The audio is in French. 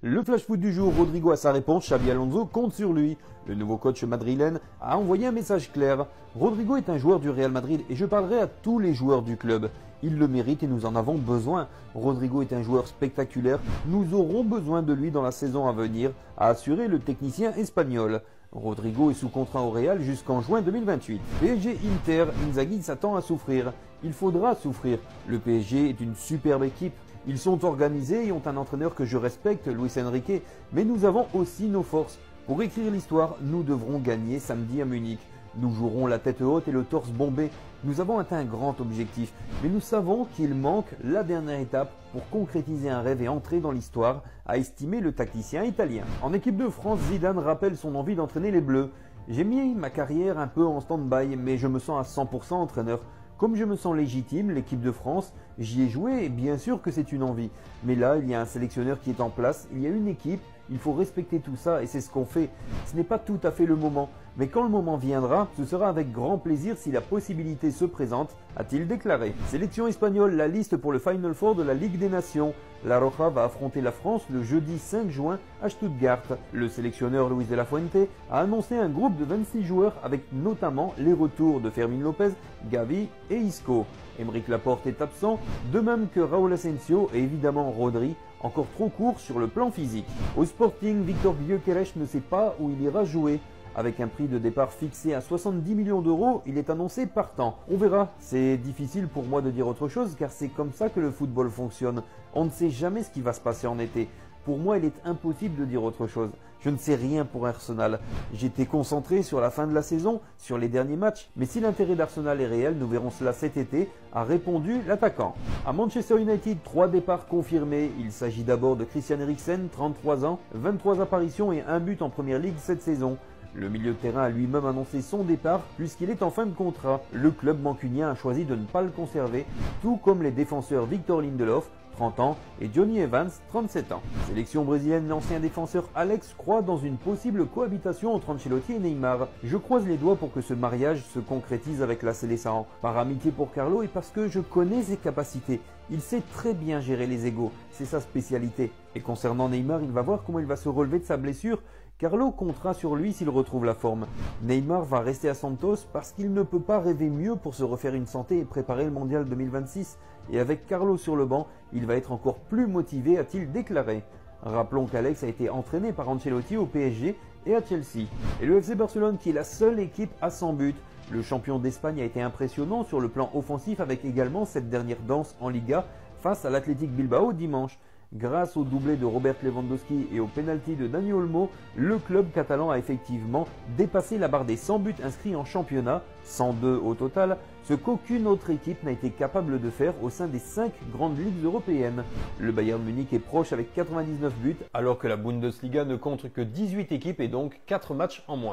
Le flash foot du jour, Rodrigo a sa réponse, Xabi Alonso compte sur lui. Le nouveau coach madrilène a envoyé un message clair. Rodrigo est un joueur du Real Madrid et je parlerai à tous les joueurs du club. Il le mérite et nous en avons besoin. Rodrigo est un joueur spectaculaire. Nous aurons besoin de lui dans la saison à venir, a assuré le technicien espagnol. Rodrigo est sous contrat au Real jusqu'en juin 2028. PSG Inter, Inzaghi s'attend à souffrir. Il faudra souffrir. Le PSG est une superbe équipe. Ils sont organisés et ont un entraîneur que je respecte, Luis Enrique, mais nous avons aussi nos forces. Pour écrire l'histoire, nous devrons gagner samedi à Munich. Nous jouerons la tête haute et le torse bombé. Nous avons atteint un grand objectif, mais nous savons qu'il manque la dernière étape pour concrétiser un rêve et entrer dans l'histoire, a estimé le tacticien italien. En équipe de France, Zidane rappelle son envie d'entraîner les Bleus. J'ai mis ma carrière un peu en stand-by, mais je me sens à 100% entraîneur. Comme je me sens légitime, l'équipe de France, j'y ai joué et bien sûr que c'est une envie. Mais là, il y a un sélectionneur qui est en place, il y a une équipe, il faut respecter tout ça et c'est ce qu'on fait. Ce n'est pas tout à fait le moment, mais quand le moment viendra, ce sera avec grand plaisir si la possibilité se présente, a-t-il déclaré. Sélection espagnole, la liste pour le Final Four de la Ligue des Nations. La Roja va affronter la France le jeudi 5 juin à Stuttgart. Le sélectionneur Luis de la Fuente a annoncé un groupe de 26 joueurs avec notamment les retours de Fermín López, Gavi et Isco. Aymeric Laporte est absent, de même que Raúl Asensio et évidemment Rodri, encore trop court sur le plan physique. Au Sporting, Victor Gyökeres ne sait pas où il ira jouer. Avec un prix de départ fixé à 70 millions d'euros, il est annoncé partant. On verra, c'est difficile pour moi de dire autre chose car c'est comme ça que le football fonctionne. On ne sait jamais ce qui va se passer en été. Pour moi, il est impossible de dire autre chose. Je ne sais rien pour Arsenal. J'étais concentré sur la fin de la saison, sur les derniers matchs, mais si l'intérêt d'Arsenal est réel, nous verrons cela cet été, a répondu l'attaquant. À Manchester United, 3 départs confirmés. Il s'agit d'abord de Christian Eriksen, 33 ans, 23 apparitions et 1 but en Première Ligue cette saison. Le milieu de terrain a lui-même annoncé son départ puisqu'il est en fin de contrat. Le club mancunien a choisi de ne pas le conserver, tout comme les défenseurs Victor Lindelof, 30 ans, et Johnny Evans, 37 ans. Sélection brésilienne, l'ancien défenseur Alex croit dans une possible cohabitation entre Ancelotti et Neymar. Je croise les doigts pour que ce mariage se concrétise avec la Seleção. Par amitié pour Carlo et parce que je connais ses capacités. Il sait très bien gérer les égos, c'est sa spécialité. Et concernant Neymar, il va voir comment il va se relever de sa blessure. Carlo comptera sur lui s'il retrouve la forme. Neymar va rester à Santos parce qu'il ne peut pas rêver mieux pour se refaire une santé et préparer le mondial 2026. Et avec Carlo sur le banc, il va être encore plus motivé, a-t-il déclaré. Rappelons qu'Alex a été entraîné par Ancelotti au PSG et à Chelsea. Et le FC Barcelone qui est la seule équipe à 100 buts. Le champion d'Espagne a été impressionnant sur le plan offensif avec également cette dernière danse en Liga face à l'Athletic Bilbao dimanche. Grâce au doublé de Robert Lewandowski et au penalty de Dani Olmo, le club catalan a effectivement dépassé la barre des 100 buts inscrits en championnat, 102 au total, ce qu'aucune autre équipe n'a été capable de faire au sein des 5 grandes ligues européennes. Le Bayern Munich est proche avec 99 buts, alors que la Bundesliga ne compte que 18 équipes et donc 4 matchs en moins.